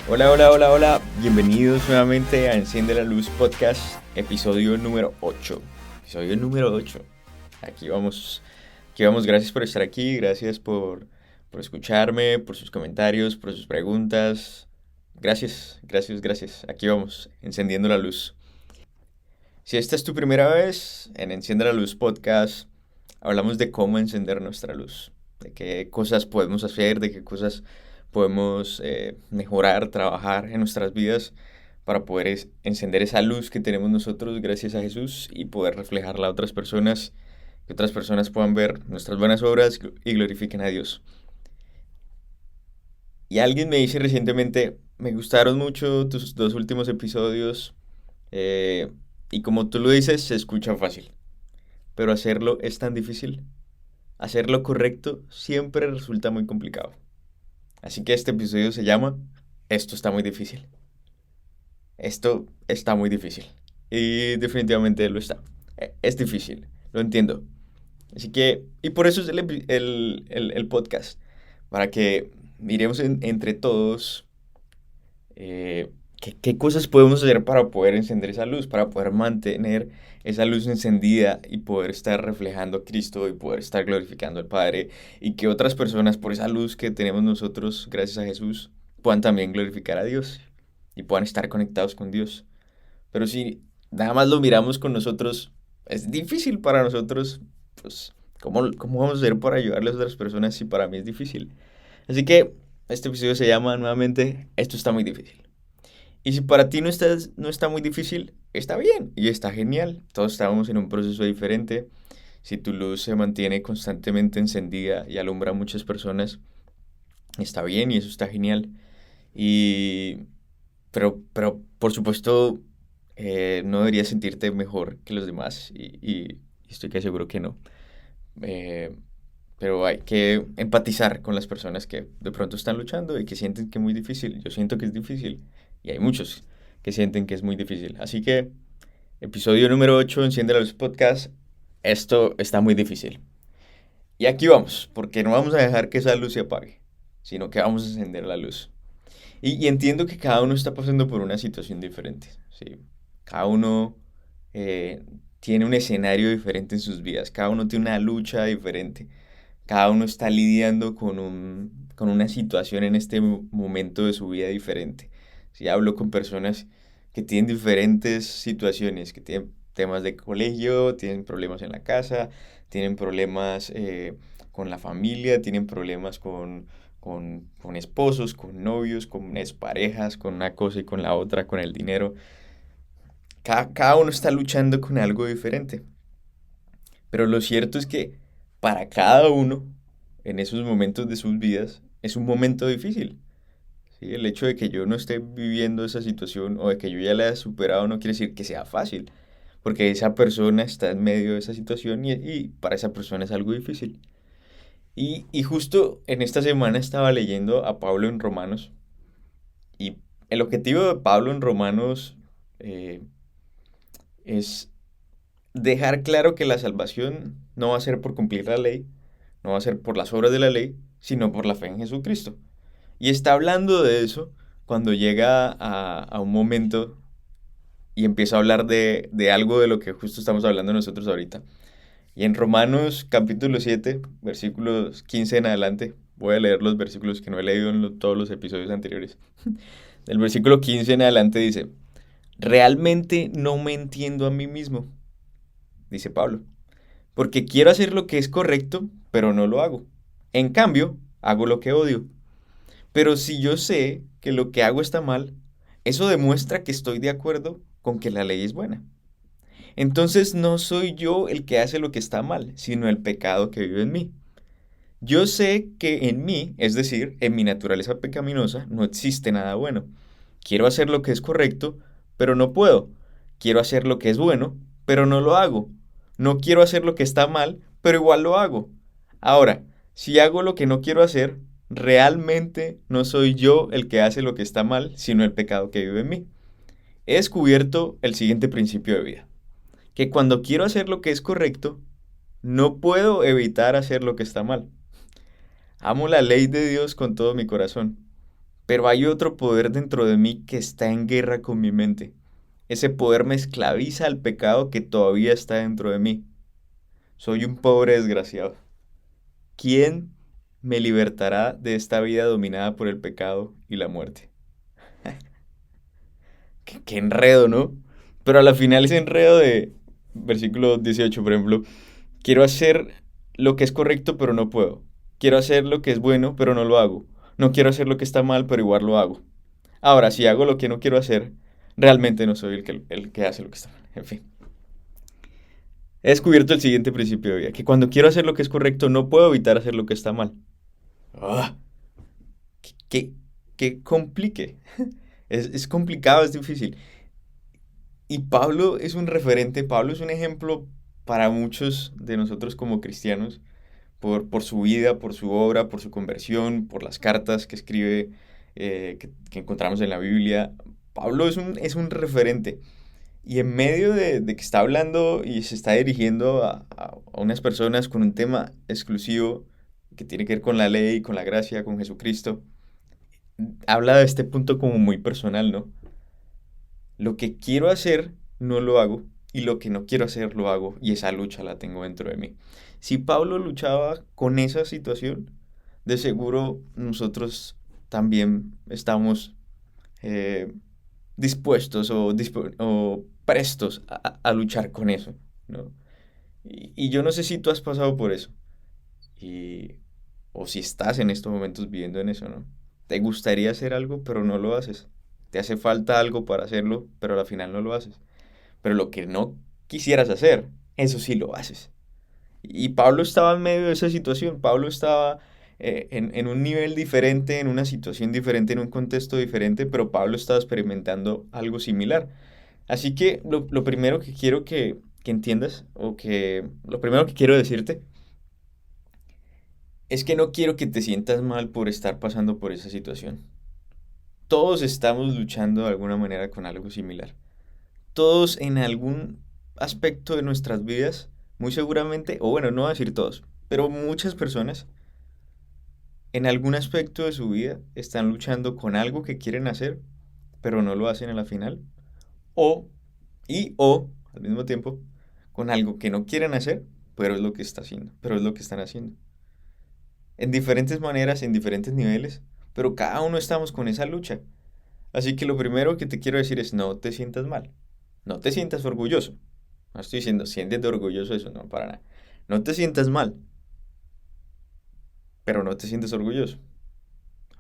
Hola, hola, hola, hola. Bienvenidos nuevamente a Enciende la Luz Podcast, episodio número 8. Episodio número 8. Aquí vamos, aquí vamos. Gracias por estar aquí, gracias por escucharme, por sus comentarios, por sus preguntas. Gracias, gracias, gracias. Aquí vamos, encendiendo la luz. Si esta es tu primera vez en Enciende la Luz Podcast, hablamos de cómo encender nuestra luz, de qué cosas podemos hacer, de qué cosas podemos mejorar, trabajar en nuestras vidas para poder encender esa luz que tenemos nosotros gracias a Jesús y poder reflejarla a otras personas, que otras personas puedan ver nuestras buenas obras y glorifiquen a Dios. Y alguien me dice recientemente, me gustaron mucho tus dos últimos episodios eh, y como tú lo dices, se escucha fácil. Pero hacerlo es tan difícil. Hacerlo correcto siempre resulta muy complicado. Así que este episodio se llama Esto está muy difícil. Esto está muy difícil. Y definitivamente lo está. Es difícil, lo entiendo. Así que, y por eso es el podcast. Para que miremos entre todos qué cosas podemos hacer para poder encender esa luz, para poder mantener esa luz encendida y poder estar reflejando a Cristo y poder estar glorificando al Padre y que otras personas por esa luz que tenemos nosotros gracias a Jesús puedan también glorificar a Dios y puedan estar conectados con Dios. Pero si nada más lo miramos con nosotros, es difícil para nosotros, pues, ¿cómo vamos a hacer para ayudarle a otras personas si para mí es difícil? Así que este episodio se llama nuevamente Esto está muy difícil. Y si para ti no está muy difícil, está bien y está genial. Todos estamos en un proceso diferente. Si tu luz se mantiene constantemente encendida y alumbra a muchas personas, está bien y eso está genial. Y, pero por supuesto, no deberías sentirte mejor que los demás y estoy casi seguro que no. Eh, pero hay que empatizar con las personas que de pronto están luchando y que sienten que es muy difícil. Yo siento que es difícil y hay muchos que sienten que es muy difícil. Así que, episodio número 8 Enciende los Podcast. Esto está muy difícil. Y aquí vamos, porque no vamos a dejar que esa luz se apague, sino que vamos a encender la luz. Y entiendo que cada uno está pasando por una situación diferente, ¿sí? Cada uno eh, tiene un escenario diferente en sus vidas, cada uno tiene una lucha diferente. Cada uno está lidiando con una situación en este momento de su vida diferente. Si hablo con personas que tienen diferentes situaciones, que tienen temas de colegio, tienen problemas en la casa, tienen problemas con la familia, tienen problemas con esposos, con novios, con exparejas, con una cosa y con la otra, con el dinero. Cada uno está luchando con algo diferente. Pero lo cierto es que para cada uno, en esos momentos de sus vidas, es un momento difícil. ¿Sí? El hecho de que yo no esté viviendo esa situación o de que yo ya la haya superado no quiere decir que sea fácil, porque esa persona está en medio de esa situación y para esa persona es algo difícil. Y justo en esta semana estaba leyendo a Pablo en Romanos y el objetivo de Pablo en Romanos eh, es dejar claro que la salvación no va a ser por cumplir la ley, no va a ser por las obras de la ley, sino por la fe en Jesucristo. Y está hablando de eso cuando llega a un momento y empieza a hablar de algo de lo que justo estamos hablando nosotros ahorita. Y en Romanos capítulo 7 versículos 15 en adelante, voy a leer los versículos que no he leído en todos los episodios anteriores. Del versículo 15 en adelante dice, realmente no me entiendo a mí mismo, dice Pablo. Porque quiero hacer lo que es correcto, pero no lo hago. En cambio, hago lo que odio. Pero si yo sé que lo que hago está mal, eso demuestra que estoy de acuerdo con que la ley es buena. Entonces no soy yo el que hace lo que está mal, sino el pecado que vive en mí. Yo sé que en mí, es decir, en mi naturaleza pecaminosa, no existe nada bueno. Quiero hacer lo que es correcto, pero no puedo. Quiero hacer lo que es bueno, pero no lo hago. No quiero hacer lo que está mal, pero igual lo hago. Ahora, si hago lo que no quiero hacer, realmente no soy yo el que hace lo que está mal, sino el pecado que vive en mí. He descubierto el siguiente principio de vida, que cuando quiero hacer lo que es correcto, no puedo evitar hacer lo que está mal. Amo la ley de Dios con todo mi corazón, pero hay otro poder dentro de mí que está en guerra con mi mente. Ese poder me esclaviza al pecado que todavía está dentro de mí. Soy un pobre desgraciado. ¿Quién me libertará de esta vida dominada por el pecado y la muerte? Qué enredo, ¿no? Pero a la final ese enredo de versículo 18, por ejemplo, quiero hacer lo que es correcto, pero no puedo. Quiero hacer lo que es bueno, pero no lo hago. No quiero hacer lo que está mal, pero igual lo hago. Ahora, si hago lo que no quiero hacer, realmente no soy el que hace lo que está mal. En fin. He descubierto el siguiente principio de vida, que cuando quiero hacer lo que es correcto, no puedo evitar hacer lo que está mal. ¡Ah! ¡Qué, qué complique! Es complicado, es difícil. Y Pablo es un referente, Pablo es un ejemplo para muchos de nosotros como cristianos, por su vida, por su obra, por su conversión, por las cartas que escribe, que encontramos en la Biblia. Pablo es un referente. Y en medio de que está hablando y se está dirigiendo a unas personas con un tema exclusivo que tiene que ver con la ley, con la gracia, con Jesucristo, habla de este punto como muy personal, ¿no? Lo que quiero hacer, no lo hago, y lo que no quiero hacer, lo hago, y esa lucha la tengo dentro de mí. Si Pablo luchaba con esa situación, de seguro nosotros también estamos eh, dispuestos o prestos a luchar con eso, ¿no? Y yo no sé si tú has pasado por eso, y, o si estás en estos momentos viviendo en eso, ¿no? Te gustaría hacer algo, pero no lo haces. Te hace falta algo para hacerlo, pero al final no lo haces. Pero lo que no quisieras hacer, eso sí lo haces. Y Pablo estaba en medio de esa situación. Pablo estaba en un nivel diferente, en una situación diferente, en un contexto diferente, pero Pablo estaba experimentando algo similar. Así que lo primero que quiero que entiendas, lo primero que quiero decirte, es que no quiero que te sientas mal por estar pasando por esa situación. Todos estamos luchando de alguna manera con algo similar. Todos en algún aspecto de nuestras vidas, muy seguramente, o bueno, no voy a decir todos, pero muchas personas en algún aspecto de su vida están luchando con algo que quieren hacer, pero no lo hacen a la final, o o al mismo tiempo con algo que no quieren hacer, pero es lo que está haciendo, pero es lo que están haciendo. En diferentes maneras, en diferentes niveles, pero cada uno estamos con esa lucha. Así que lo primero que te quiero decir es no te sientas mal, no te sientas orgulloso. No estoy diciendo siéntete orgulloso de eso, no, para nada. No te sientas mal, pero no te sientes orgulloso.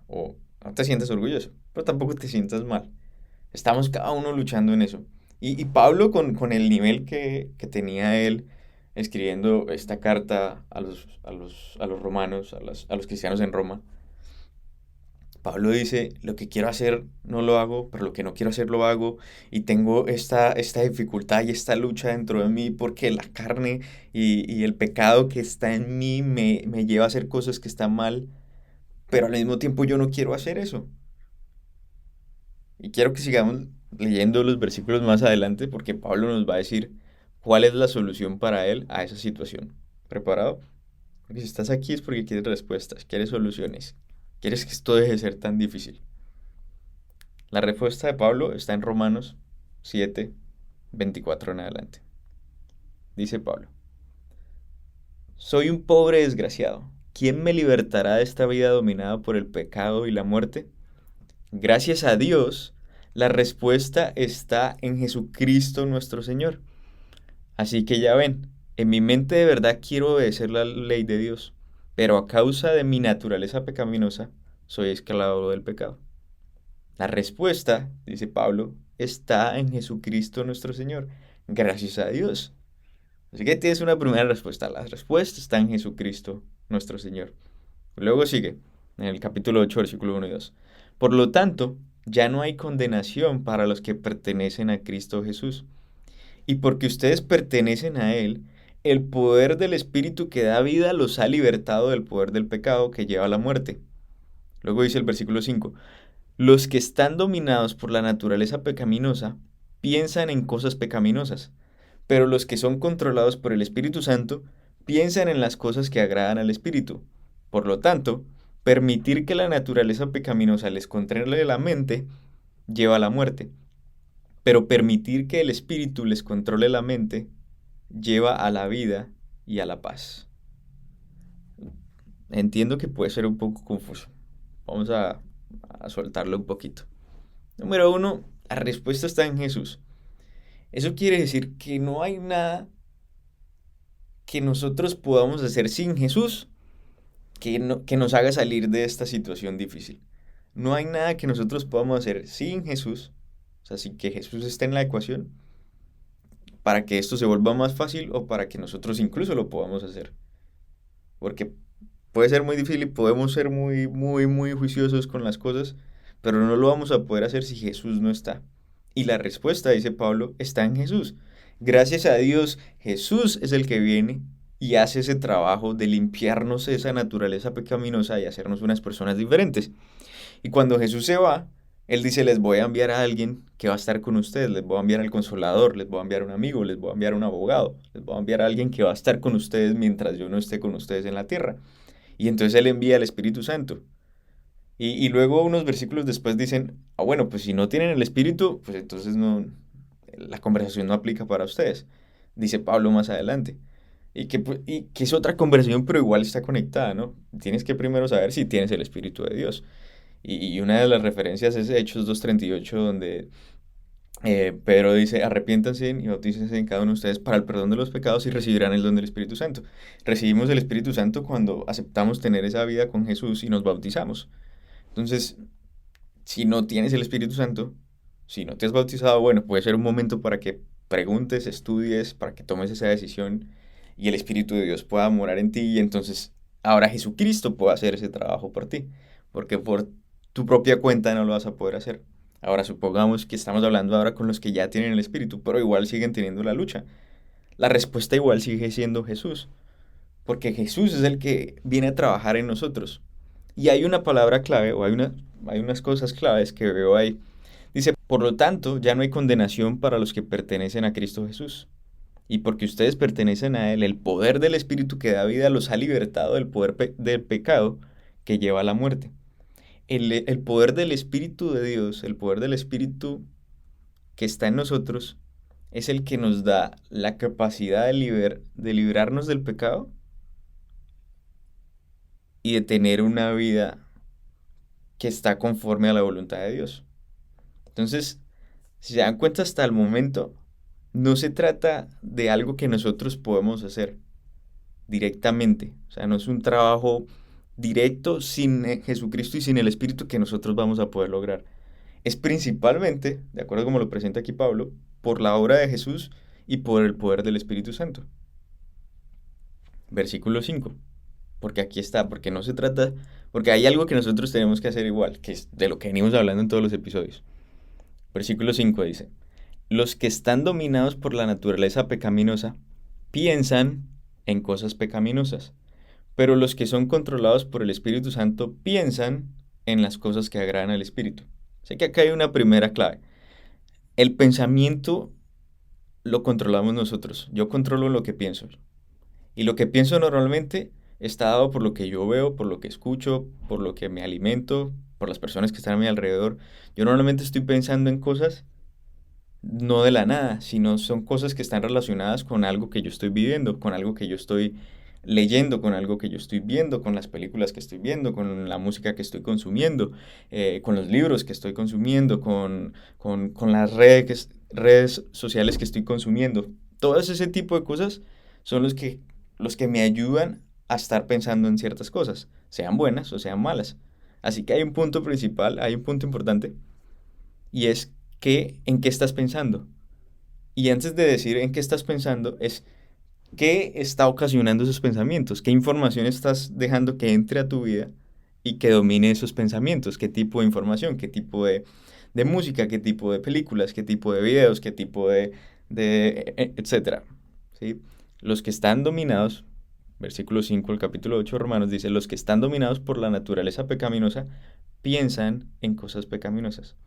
O no te sientas orgulloso, pero tampoco te sientas mal. Estamos cada uno luchando en eso. Y Pablo con el nivel que tenía él escribiendo esta carta a los romanos, a los cristianos en Roma, Pablo dice, lo que quiero hacer no lo hago, pero lo que no quiero hacer lo hago. Y tengo esta dificultad y esta lucha dentro de mí porque la carne y el pecado que está en mí me lleva a hacer cosas que están mal, pero al mismo tiempo yo no quiero hacer eso. Y quiero que sigamos leyendo los versículos más adelante porque Pablo nos va a decir cuál es la solución para él a esa situación. ¿Preparado? Porque si estás aquí es porque quieres respuestas, quieres soluciones, quieres que esto deje de ser tan difícil. La respuesta de Pablo está en Romanos 7, 24 en adelante. Dice Pablo, soy un pobre desgraciado. ¿Quién me libertará de esta vida dominada por el pecado y la muerte? Gracias a Dios, la respuesta está en Jesucristo nuestro Señor. Así que ya ven, en mi mente de verdad quiero obedecer la ley de Dios, pero a causa de mi naturaleza pecaminosa, soy esclavo del pecado. La respuesta, dice Pablo, está en Jesucristo nuestro Señor. Gracias a Dios. Así que tienes una primera respuesta. La respuesta está en Jesucristo nuestro Señor. Luego sigue, en el capítulo 8, versículo 1 y 2. Por lo tanto, ya no hay condenación para los que pertenecen a Cristo Jesús. Y porque ustedes pertenecen a Él, el poder del Espíritu que da vida los ha libertado del poder del pecado que lleva a la muerte. Luego dice el versículo 5. Los que están dominados por la naturaleza pecaminosa piensan en cosas pecaminosas, pero los que son controlados por el Espíritu Santo piensan en las cosas que agradan al Espíritu. Por lo tanto, Permitir que la naturaleza pecaminosa les controle la mente lleva a la muerte, pero permitir que el espíritu les controle la mente lleva a la vida y a la paz. Entiendo que puede ser un poco confuso. Vamos a soltarlo un poquito. Número uno, la respuesta está en Jesús. Eso quiere decir que no hay nada que nosotros podamos hacer sin Jesús que nos haga salir de esta situación difícil. No hay nada que nosotros podamos hacer sin Jesús, o sea, sin que Jesús esté en la ecuación, para que esto se vuelva más fácil o para que nosotros incluso lo podamos hacer. Porque puede ser muy difícil y podemos ser muy, muy, muy juiciosos con las cosas, pero no lo vamos a poder hacer si Jesús no está. Y la respuesta, dice Pablo, está en Jesús. Gracias a Dios, Jesús es el que viene y hace ese trabajo de limpiarnos esa naturaleza pecaminosa y hacernos unas personas diferentes. Y cuando Jesús se va, Él dice, les voy a enviar a alguien que va a estar con ustedes, les voy a enviar al Consolador, les voy a enviar a un amigo, les voy a enviar a un abogado, les voy a enviar a alguien que va a estar con ustedes mientras yo no esté con ustedes en la tierra. Y entonces Él envía al Espíritu Santo. Y luego unos versículos después dicen, ah, bueno, pues si no tienen el Espíritu, pues entonces no, la conversación no aplica para ustedes, dice Pablo más adelante. Y que es otra conversación, pero igual está conectada, ¿no? Tienes que primero saber si tienes el Espíritu de Dios. Y una de las referencias es Hechos 2:38, donde Pedro dice, arrepiéntanse y bautícense en cada uno de ustedes para el perdón de los pecados y recibirán el don del Espíritu Santo. Recibimos el Espíritu Santo cuando aceptamos tener esa vida con Jesús y nos bautizamos. Entonces, si no tienes el Espíritu Santo, si no te has bautizado, bueno, puede ser un momento para que preguntes, estudies, para que tomes esa decisión y el Espíritu de Dios pueda morar en ti y entonces ahora Jesucristo puede hacer ese trabajo por ti, porque por tu propia cuenta no lo vas a poder hacer. Ahora supongamos que estamos hablando ahora con los que ya tienen el Espíritu, pero igual siguen teniendo la lucha. La respuesta igual sigue siendo Jesús, porque Jesús es el que viene a trabajar en nosotros. Y hay una palabra clave, o hay unas cosas claves que veo ahí. Dice, por lo tanto, ya no hay condenación para los que pertenecen a Cristo Jesús. Y porque ustedes pertenecen a Él, el poder del Espíritu que da vida los ha libertado del poder del pecado que lleva a la muerte. El poder del Espíritu de Dios, el poder del Espíritu que está en nosotros, es el que nos da la capacidad de librarnos del pecado y de tener una vida que está conforme a la voluntad de Dios. Entonces, si se dan cuenta hasta el momento, no se trata de algo que nosotros podemos hacer directamente. O sea, no es un trabajo directo sin Jesucristo y sin el Espíritu que nosotros vamos a poder lograr. Es principalmente, de acuerdo como lo presenta aquí Pablo, por la obra de Jesús y por el poder del Espíritu Santo. Versículo 5. Porque aquí está, porque no se trata, porque hay algo que nosotros tenemos que hacer igual, que es de lo que venimos hablando en todos los episodios. Versículo 5 dice, los que están dominados por la naturaleza pecaminosa piensan en cosas pecaminosas, pero los que son controlados por el Espíritu Santo piensan en las cosas que agradan al Espíritu. Sé que acá hay una primera clave. El pensamiento lo controlamos nosotros. Yo controlo lo que pienso. Y lo que pienso normalmente está dado por lo que yo veo, por lo que escucho, por lo que me alimento, por las personas que están a mi alrededor. Yo normalmente estoy pensando en cosas no de la nada, sino son cosas que están relacionadas con algo que yo estoy viviendo, con algo que yo estoy leyendo, con algo que yo estoy viendo, con las películas que estoy viendo, con la música que estoy consumiendo, con los libros que estoy consumiendo, con las redes sociales que estoy consumiendo. Todo ese tipo de cosas son los que me ayudan a estar pensando en ciertas cosas, sean buenas o sean malas. Así que hay un punto principal, hay un punto importante, y es en qué estás pensando. Y antes de decir en qué estás pensando, es qué está ocasionando esos pensamientos, qué información estás dejando que entre a tu vida y que domine esos pensamientos, qué tipo de información, qué tipo de música, qué tipo de películas, qué tipo de videos, qué tipo etcétera. ¿Sí? Los que están dominados, versículo 5 del capítulo 8 de Romanos dice, los que están dominados por la naturaleza pecaminosa piensan en cosas pecaminosas.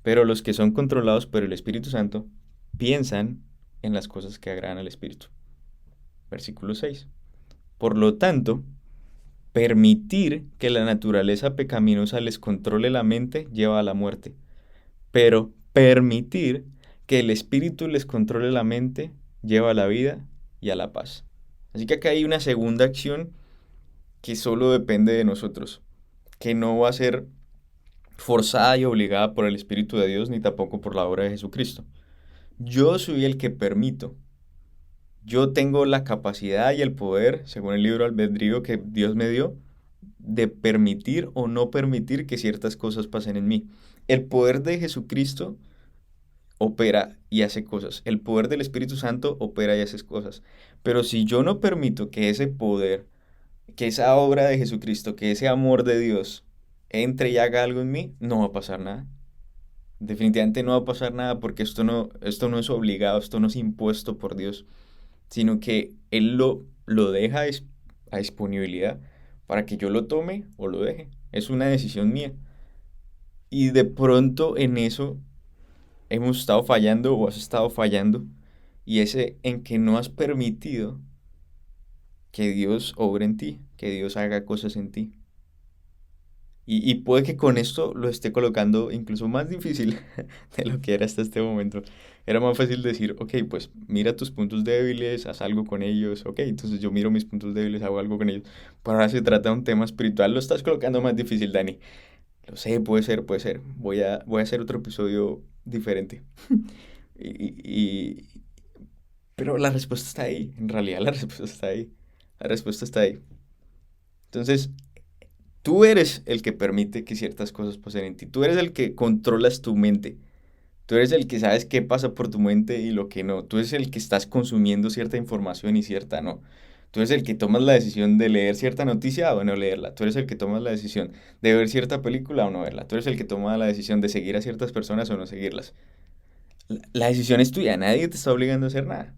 Pero los que son controlados por el Espíritu Santo piensan en las cosas que agradan al Espíritu. Versículo 6. Por lo tanto, Permitir que la naturaleza pecaminosa les controle la mente lleva a la muerte, pero permitir que el espíritu les controle la mente lleva a la vida y a la paz. Así que acá hay una segunda acción que solo depende de nosotros, que no va a ser forzada y obligada por el Espíritu de Dios ni tampoco por la obra de Jesucristo. Yo soy el que permito. Yo tengo la capacidad y el poder, según el libro albedrío que Dios me dio, de permitir o no permitir que ciertas cosas pasen en mí. El poder de Jesucristo opera y hace cosas. El poder del Espíritu Santo opera y hace cosas. Pero si yo no permito que ese poder, que esa obra de Jesucristo, que ese amor de Dios entre y haga algo en mí, no va a pasar nada. Definitivamente no va a pasar nada porque esto no es obligado, esto no es impuesto por Dios, sino que Él lo deja a disponibilidad para que yo lo tome o lo deje. Es una decisión mía. Y de pronto en eso hemos estado fallando o has estado fallando, y ese en que no has permitido que Dios obre en ti, que Dios haga cosas en ti. Y puede que con esto lo esté colocando incluso más difícil de lo que era hasta este momento. Era más fácil decir, ok, pues mira tus puntos débiles, haz algo con ellos, ok, entonces yo miro mis puntos débiles, hago algo con ellos. Pero ahora se trata de un tema espiritual, lo estás colocando más difícil, Dani. Lo sé, puede ser, puede ser. Voy a hacer otro episodio diferente. Y, y- pero la respuesta está ahí, en realidad la respuesta está ahí. La respuesta está ahí. Entonces, tú eres el que permite que ciertas cosas pasen en ti. Tú eres el que controlas tu mente. Tú eres el que sabes qué pasa por tu mente y lo que no. Tú eres el que estás consumiendo cierta información y cierta no. Tú eres el que tomas la decisión de leer cierta noticia o no leerla. Tú eres el que tomas la decisión de ver cierta película o no verla. Tú eres el que toma la decisión de seguir a ciertas personas o no seguirlas. La decisión es tuya, nadie te está obligando a hacer nada.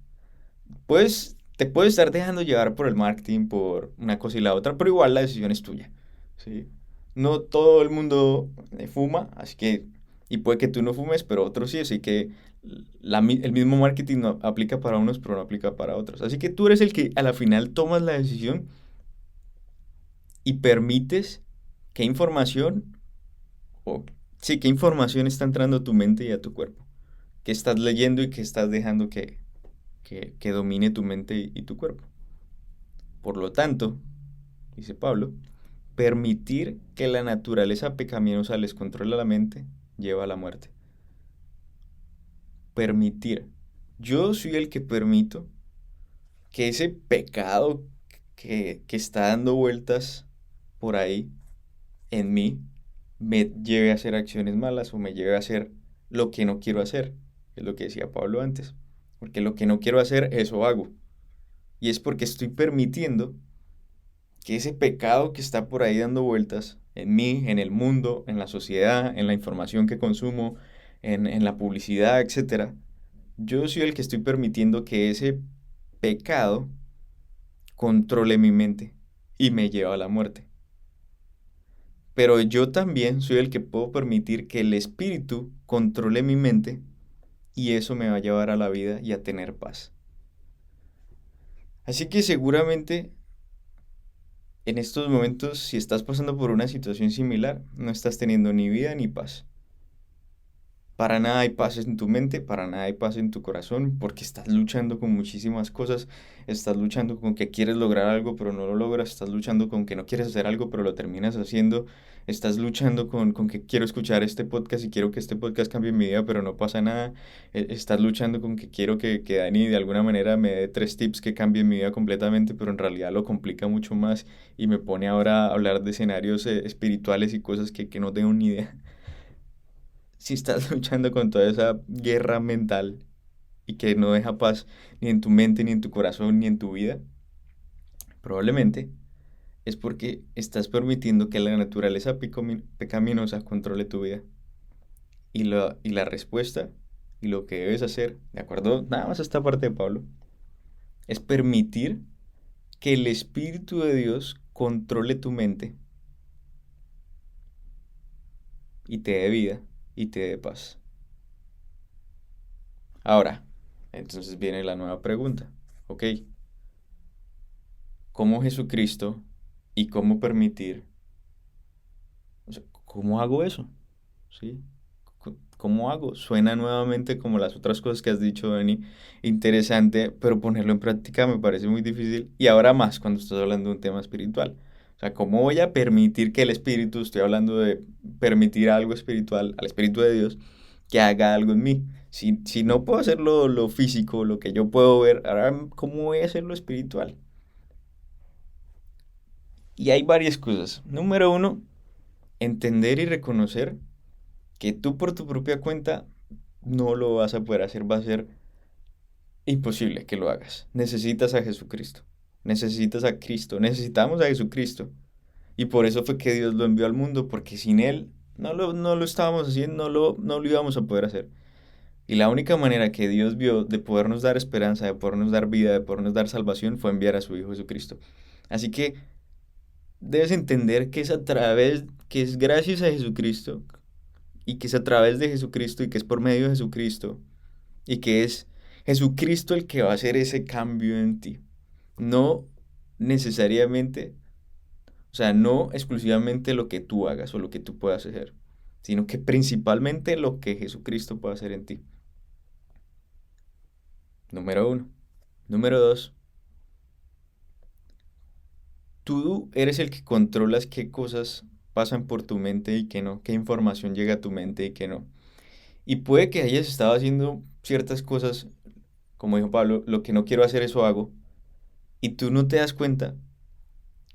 Te puedes estar dejando llevar por el marketing, por una cosa y la otra, pero igual la decisión es tuya, ¿sí? No todo el mundo fuma, así que, y puede que tú no fumes, pero otros sí, así que el mismo marketing no aplica para unos, pero no aplica para otros. Así que tú eres el que a la final tomas la decisión y permites qué información, o sí, qué información está entrando a tu mente y a tu cuerpo, qué estás leyendo y qué estás dejando que domine tu mente y tu cuerpo. Por lo tanto, dice Pablo, permitir que la naturaleza pecaminosa les controle la mente lleva a la muerte. Permitir. Yo soy el que permito que ese pecado que está dando vueltas por ahí en mí me lleve a hacer acciones malas o me lleve a hacer lo que no quiero hacer. Es lo que decía Pablo antes. Porque lo que no quiero hacer, eso hago. Y es porque estoy permitiendo que ese pecado que está por ahí dando vueltas en mí, en el mundo, en la sociedad, en la información que consumo, en la publicidad, etcétera, yo soy el que estoy permitiendo que ese pecado controle mi mente y me lleva a la muerte. Pero yo también soy el que puedo permitir que el espíritu controle mi mente y eso me va a llevar a la vida y a tener paz. Así que seguramente en estos momentos, si estás pasando por una situación similar, no estás teniendo ni vida ni paz. Para nada hay paz en tu mente, para nada hay paz en tu corazón, porque estás luchando con muchísimas cosas, estás luchando con que quieres lograr algo pero no lo logras, estás luchando con que no quieres hacer algo pero lo terminas haciendo, estás luchando con que quiero escuchar este podcast y quiero que este podcast cambie mi vida pero no pasa nada, estás luchando con que quiero que Dani de alguna manera me dé 3 tips que cambien mi vida completamente pero en realidad lo complica mucho más y me pone ahora a hablar de escenarios espirituales y cosas que no tengo ni idea. Si estás luchando con toda esa guerra mental y que no deja paz ni en tu mente, ni en tu corazón, ni en tu vida, probablemente es porque estás permitiendo que la naturaleza pecaminosa controle tu vida. Y la respuesta y lo que debes hacer, de acuerdo, nada más a esta parte de Pablo, es permitir que el Espíritu de Dios controle tu mente y te dé vida y te dé paz. Ahora, entonces viene la nueva pregunta. Ok, ¿cómo Jesucristo y cómo permitir, o sea, ¿cómo hago eso? ¿Sí? ¿Cómo hago? Suena nuevamente como las otras cosas que has dicho, Dani, interesante, pero ponerlo en práctica me parece muy difícil y ahora más cuando estás hablando de un tema espiritual. O sea, ¿cómo voy a permitir que el espíritu, estoy hablando de permitir algo espiritual, al espíritu de Dios, que haga algo en mí? Si no puedo hacer lo físico, lo que yo puedo ver, ahora, ¿cómo voy a hacer lo espiritual? Y hay varias cosas. Número uno, entender y reconocer que tú por tu propia cuenta no lo vas a poder hacer, va a ser imposible que lo hagas. Necesitas a Jesucristo, necesitas a Cristo, necesitamos a Jesucristo. Y por eso fue que Dios lo envió al mundo, porque sin Él no lo estábamos haciendo, no lo íbamos a poder hacer. Y la única manera que Dios vio de podernos dar esperanza, de podernos dar vida, de podernos dar salvación, fue enviar a su Hijo Jesucristo. Así que debes entender que es a través, que es gracias a Jesucristo, y que es a través de Jesucristo, y que es por medio de Jesucristo, y que es Jesucristo el que va a hacer ese cambio en ti. No necesariamente, o sea, no exclusivamente lo que tú hagas o lo que tú puedas hacer, sino que principalmente lo que Jesucristo puede hacer en ti. Número uno. Número dos, tú eres el que controlas qué cosas pasan por tu mente y qué no, qué información llega a tu mente y qué no. Y puede que hayas estado haciendo ciertas cosas, como dijo Pablo, lo que no quiero hacer, eso hago, y tú no te das cuenta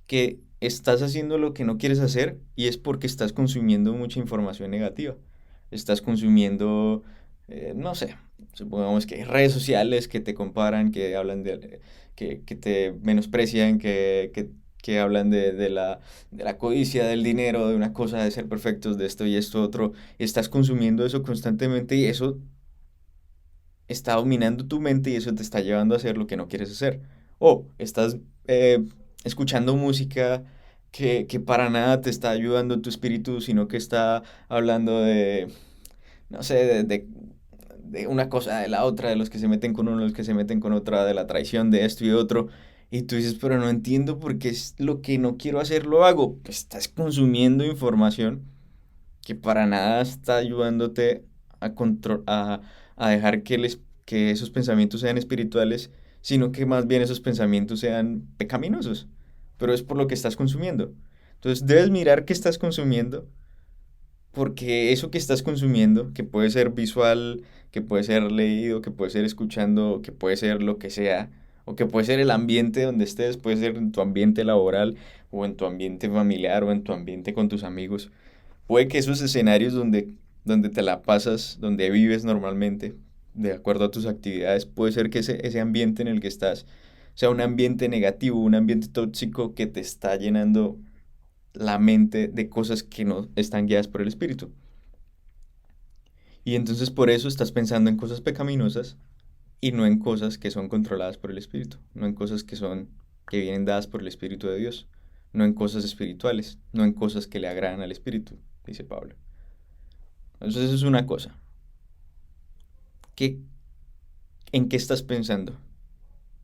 que estás haciendo lo que no quieres hacer y es porque estás consumiendo mucha información negativa. Estás consumiendo, no sé, supongamos que hay redes sociales que te comparan, que hablan que te menosprecian, que hablan de la codicia, del dinero, de una cosa, de ser perfectos, de esto y esto otro. Estás consumiendo eso constantemente y eso está dominando tu mente y eso te está llevando a hacer lo que no quieres hacer. O estás eh, escuchando música que para nada te está ayudando en tu espíritu, sino que está hablando de, no sé, de una cosa, de la otra, de los que se meten con uno, los que se meten con otra, de la traición, de esto y otro. Y tú dices, pero no entiendo por qué es lo que no quiero hacer, lo hago. Pues estás consumiendo información que para nada está ayudándote a dejar que esos pensamientos sean espirituales, sino que más bien esos pensamientos sean pecaminosos. Pero es por lo que estás consumiendo. Entonces debes mirar qué estás consumiendo, porque eso que estás consumiendo, que puede ser visual, que puede ser leído, que puede ser escuchando, que puede ser lo que sea, o que puede ser el ambiente donde estés, puede ser en tu ambiente laboral, o en tu ambiente familiar, o en tu ambiente con tus amigos. Puede que esos escenarios donde te la pasas, donde vives normalmente, de acuerdo a tus actividades, puede ser que ese ambiente en el que estás sea un ambiente negativo, un ambiente tóxico que te está llenando la mente de cosas que no están guiadas por el espíritu. Y entonces por eso estás pensando en cosas pecaminosas y no en cosas que son controladas por el espíritu, no en cosas que vienen dadas por el espíritu de Dios, no en cosas espirituales, no en cosas que le agradan al espíritu, dice Pablo. Entonces eso es una cosa. ¿Qué, ¿En qué estás pensando?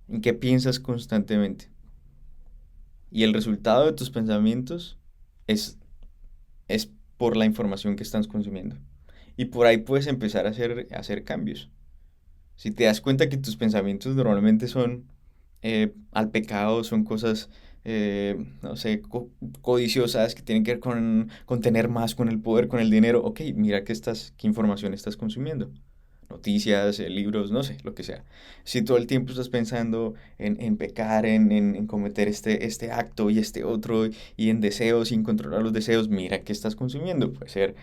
¿En qué piensas constantemente? Y el resultado de tus pensamientos es, es por la información que estás consumiendo. Y por ahí puedes empezar a hacer cambios. Si te das cuenta que tus pensamientos normalmente son al pecado, son cosas, no sé, codiciosas, que tienen que ver con tener más, con el poder, con el dinero, ok, mira qué información estás consumiendo. Noticias, libros, no sé, lo que sea. Si todo el tiempo estás pensando en pecar, en cometer este acto y este otro, y en deseos, sin controlar los deseos, mira qué estás consumiendo. Puede ser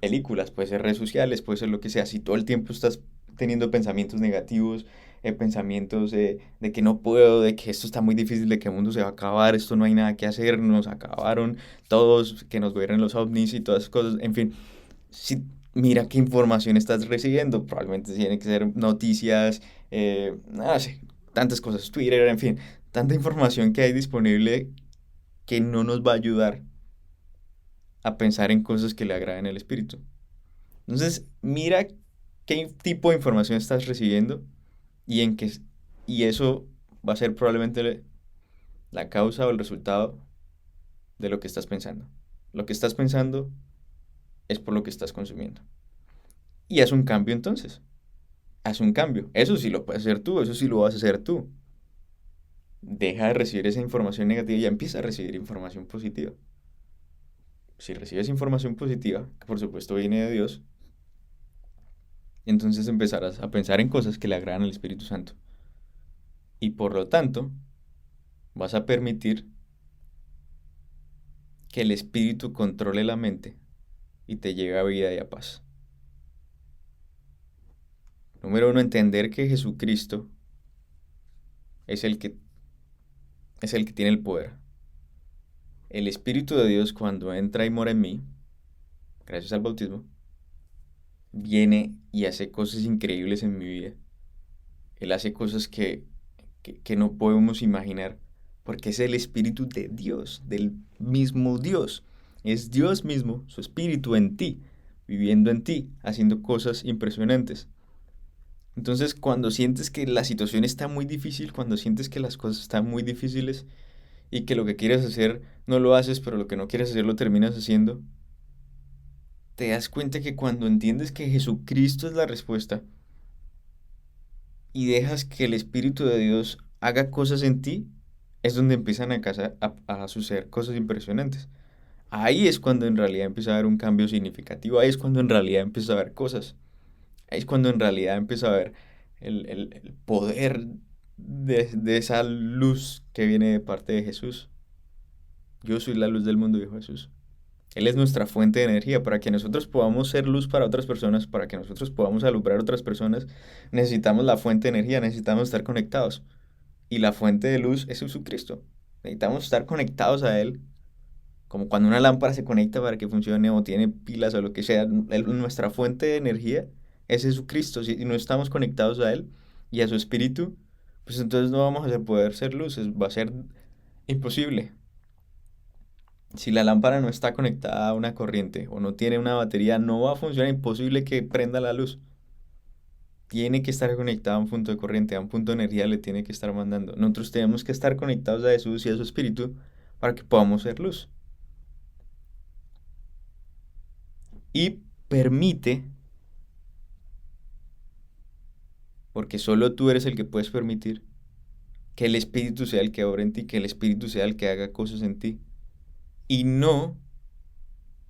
películas, puede ser redes sociales, puede ser lo que sea. Si todo el tiempo estás teniendo pensamientos negativos, pensamientos de que no puedo, de que esto está muy difícil, de que el mundo se va a acabar, esto no hay nada que hacer, nos acabaron todos, que nos gobiernen los ovnis y todas esas cosas, en fin, si mira qué información estás recibiendo, probablemente tiene que ser noticias, no sé, tantas cosas, Twitter, en fin, tanta información que hay disponible que no nos va a ayudar a pensar en cosas que le agraden al espíritu. Entonces, mira qué tipo de información estás recibiendo y y eso va a ser probablemente la causa o el resultado de lo que estás pensando. Lo que estás pensando es por lo que estás consumiendo. Y haz un cambio entonces. Haz un cambio. Eso sí lo puedes hacer tú, eso sí lo vas a hacer tú. Deja de recibir esa información negativa y ya empieza a recibir información positiva. Si recibes información positiva, que por supuesto viene de Dios, entonces empezarás a pensar en cosas que le agradan al Espíritu Santo. Y por lo tanto, vas a permitir que el Espíritu controle la mente y te lleve a vida y a paz. Número uno, entender que Jesucristo es el que, es el que tiene el poder. El Espíritu de Dios, cuando entra y mora en mí, gracias al bautismo, viene y hace cosas increíbles en mi vida. Él hace cosas que no podemos imaginar, porque es el Espíritu de Dios, del mismo Dios. Es Dios mismo, su Espíritu en ti, viviendo en ti, haciendo cosas impresionantes. Entonces, cuando sientes que la situación está muy difícil, cuando sientes que las cosas están muy difíciles y que lo que quieres hacer no lo haces, pero lo que no quieres hacer lo terminas haciendo, te das cuenta que cuando entiendes que Jesucristo es la respuesta y dejas que el Espíritu de Dios haga cosas en ti, es donde empiezan a suceder cosas impresionantes. Ahí es cuando en realidad empieza a haber un cambio significativo, ahí es cuando en realidad empieza a haber cosas, ahí es cuando en realidad empieza a haber el poder de esa luz que viene de parte de Jesús. Yo soy la luz del mundo, dijo Jesús. Él es nuestra fuente de energía. Para que nosotros podamos ser luz para otras personas, para que nosotros podamos alumbrar a otras personas, necesitamos la fuente de energía, necesitamos estar conectados. Y la fuente de luz es Jesucristo. Necesitamos estar conectados a Él, como cuando una lámpara se conecta para que funcione o tiene pilas o lo que sea. Nuestra fuente de energía es Jesucristo. Si no estamos conectados a Él y a su Espíritu, pues entonces no vamos a poder ser luces, va a ser imposible. Si la lámpara no está conectada a una corriente o no tiene una batería, no va a funcionar, imposible que prenda la luz. Tiene que estar conectada a un punto de corriente, a un punto de energía le tiene que estar mandando. Nosotros tenemos que estar conectados a Jesús y a su Espíritu para que podamos ser luz. Y permite, porque solo tú eres el que puedes permitir, que el Espíritu sea el que obra en ti, que el Espíritu sea el que haga cosas en ti. Y no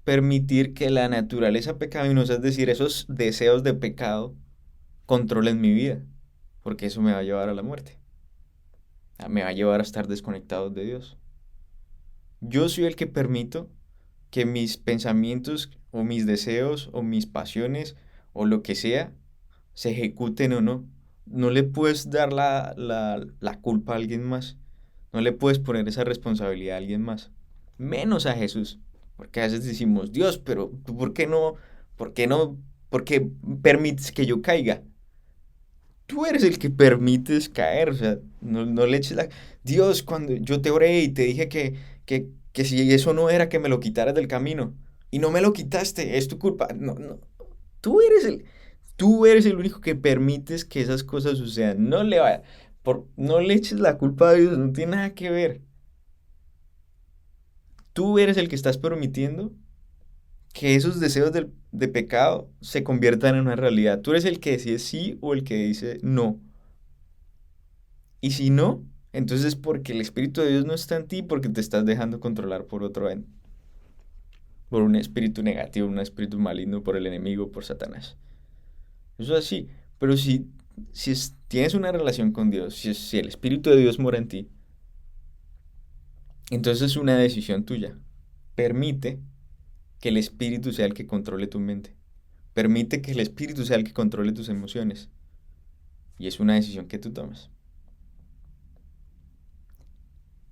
permitir que la naturaleza pecaminosa, es decir, esos deseos de pecado, controlen mi vida, porque eso me va a llevar a la muerte. Me va a llevar a estar desconectado de Dios. Yo soy el que permito que mis pensamientos o mis deseos o mis pasiones o lo que sea se ejecuten o no. No le puedes dar la culpa a alguien más. No le puedes poner esa responsabilidad a alguien más. Menos a Jesús. Porque a veces decimos, Dios, pero ¿tú por qué no, por qué permites que yo caiga? Tú eres el que permites caer, o sea, no le eches la... Dios, cuando yo te oré y te dije que si eso no era que me lo quitaras del camino y no me lo quitaste, es tu culpa. No, no, tú eres tú eres el único que permites que esas cosas sucedan. No le eches la culpa a Dios, no tiene nada que ver. Tú eres el que estás permitiendo que esos deseos de pecado se conviertan en una realidad. Tú eres el que decide sí o el que dice no. Y si no, entonces es porque el Espíritu de Dios no está en ti, porque te estás dejando controlar por otro ente, por un espíritu negativo, un espíritu maligno, por el enemigo, por Satanás. Eso es así. Pero si tienes una relación con Dios, si el Espíritu de Dios mora en ti, entonces es una decisión tuya. Permite que el Espíritu sea el que controle tu mente. Permite que el Espíritu sea el que controle tus emociones. Y es una decisión que tú tomas.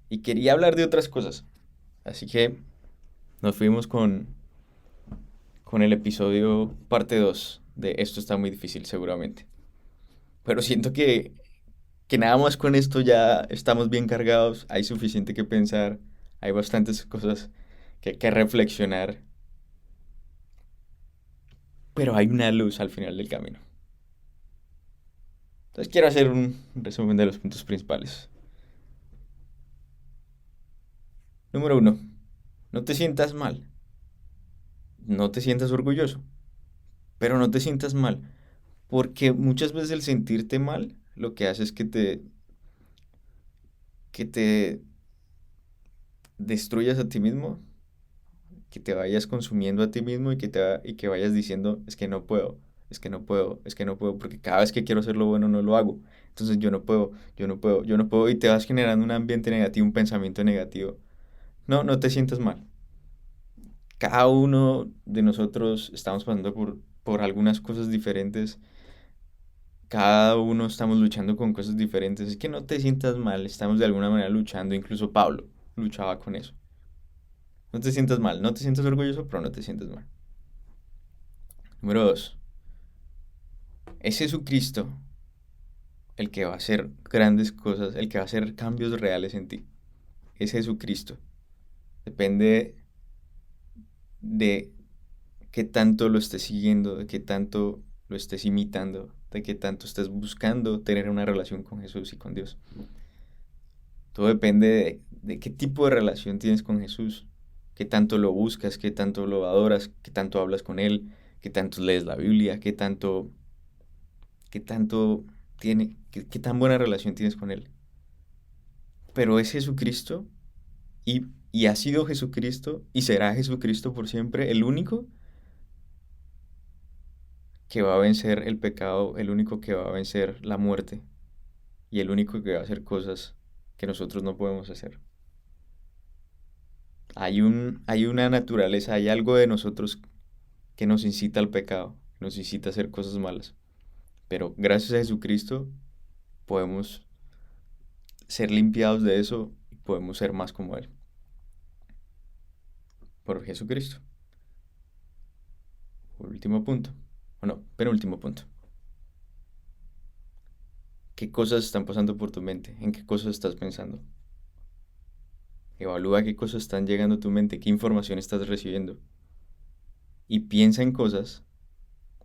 Y quería hablar de otras cosas. Así que nos fuimos con el episodio parte 2 de Esto está muy difícil seguramente. Pero siento que nada más con esto ya estamos bien cargados, hay suficiente que pensar, hay bastantes cosas que reflexionar, pero hay una luz al final del camino. Entonces quiero hacer un resumen de los puntos principales. Número uno, No te sientas mal, no te sientas orgulloso, pero no te sientas mal, porque muchas veces el sentirte mal lo que hace es que te destruyas a ti mismo, que te vayas consumiendo a ti mismo y que vayas diciendo, es que no puedo, es que no puedo, es que no puedo, porque cada vez que quiero hacer lo bueno no lo hago. Entonces yo no puedo, yo no puedo, yo no puedo, y te vas generando un ambiente negativo, un pensamiento negativo. No, no te sientas mal. Cada uno de nosotros estamos pasando por algunas cosas diferentes. Cada uno estamos luchando con cosas diferentes. Es que no te sientas mal, estamos de alguna manera luchando. Incluso Pablo luchaba con eso. No te sientas mal, no te sientas orgulloso, pero no te sientas mal. Número dos, es Jesucristo el que va a hacer grandes cosas, el que va a hacer cambios reales en ti. Es Jesucristo. Depende de qué tanto lo estés siguiendo, de qué tanto lo estés imitando, de qué tanto estés buscando tener una relación con Jesús y con Dios. Todo depende de qué tipo de relación tienes con Jesús, qué tanto lo buscas, qué tanto lo adoras, qué tanto hablas con Él, qué tanto lees la Biblia, qué tanto qué tan buena relación tienes con Él. Pero es Jesucristo y ha sido Jesucristo y será Jesucristo por siempre el único que va a vencer el pecado, el único que va a vencer la muerte y el único que va a hacer cosas que nosotros no podemos hacer. Hay una naturaleza, hay algo de nosotros que nos incita al pecado, nos incita a hacer cosas malas. Pero gracias a Jesucristo podemos ser limpiados de eso y podemos ser más como Él. Por Jesucristo. Último punto. O no, penúltimo punto. ¿Qué cosas están pasando por tu mente? ¿En qué cosas estás pensando? Evalúa qué cosas están llegando a tu mente, qué información estás recibiendo. Y piensa en cosas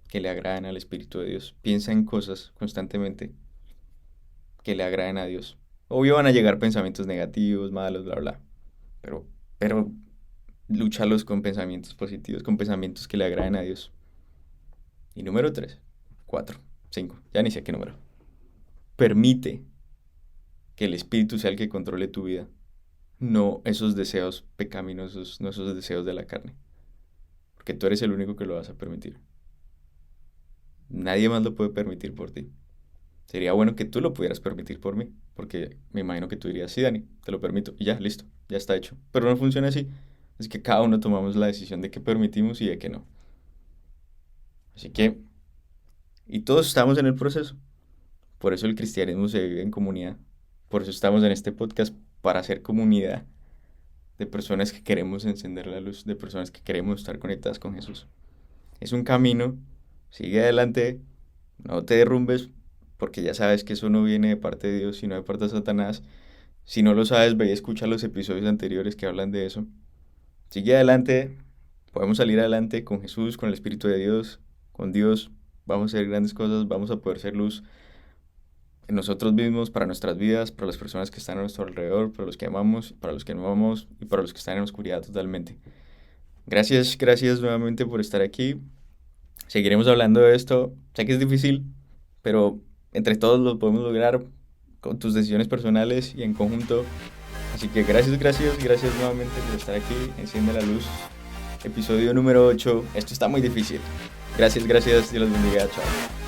que le agraden al Espíritu de Dios. Piensa en cosas constantemente que le agraden a Dios. Obvio van a llegar pensamientos negativos, malos, bla, bla. Pero lúchalos con pensamientos positivos, con pensamientos que le agraden a Dios. Y número 3, 4, 5, ya ni sé qué número. Permite que el Espíritu sea el que controle tu vida. No esos deseos pecaminosos, no esos deseos de la carne. Porque tú eres el único que lo vas a permitir. Nadie más lo puede permitir por ti. Sería bueno que tú lo pudieras permitir por mí, porque me imagino que tú dirías, sí, Dani, te lo permito, y ya, listo, ya está hecho. Pero no funciona así. Es que cada uno tomamos la decisión de qué permitimos y de qué no. Así que, y todos estamos en el proceso. Por eso el cristianismo se vive en comunidad. Por eso estamos en este podcast, para hacer comunidad de personas que queremos encender la luz, de personas que queremos estar conectadas con Jesús. Es un camino, sigue adelante, no te derrumbes, porque ya sabes que eso no viene de parte de Dios, sino de parte de Satanás. Si no lo sabes, ve y escucha los episodios anteriores que hablan de eso. Sigue adelante, podemos salir adelante con Jesús, con el Espíritu de Dios, con Dios. Vamos a hacer grandes cosas, vamos a poder ser luz en nosotros mismos, para nuestras vidas, para las personas que están a nuestro alrededor, para los que amamos, para los que no amamos y para los que están en oscuridad totalmente. Gracias, gracias nuevamente por estar aquí. Seguiremos hablando de esto. Sé que es difícil, pero entre todos lo podemos lograr con tus decisiones personales y en conjunto. Así que gracias, gracias, gracias nuevamente por estar aquí. Enciende la luz. Episodio número 8. Esto está muy difícil. Gracias, gracias. Dios los bendiga. Chao.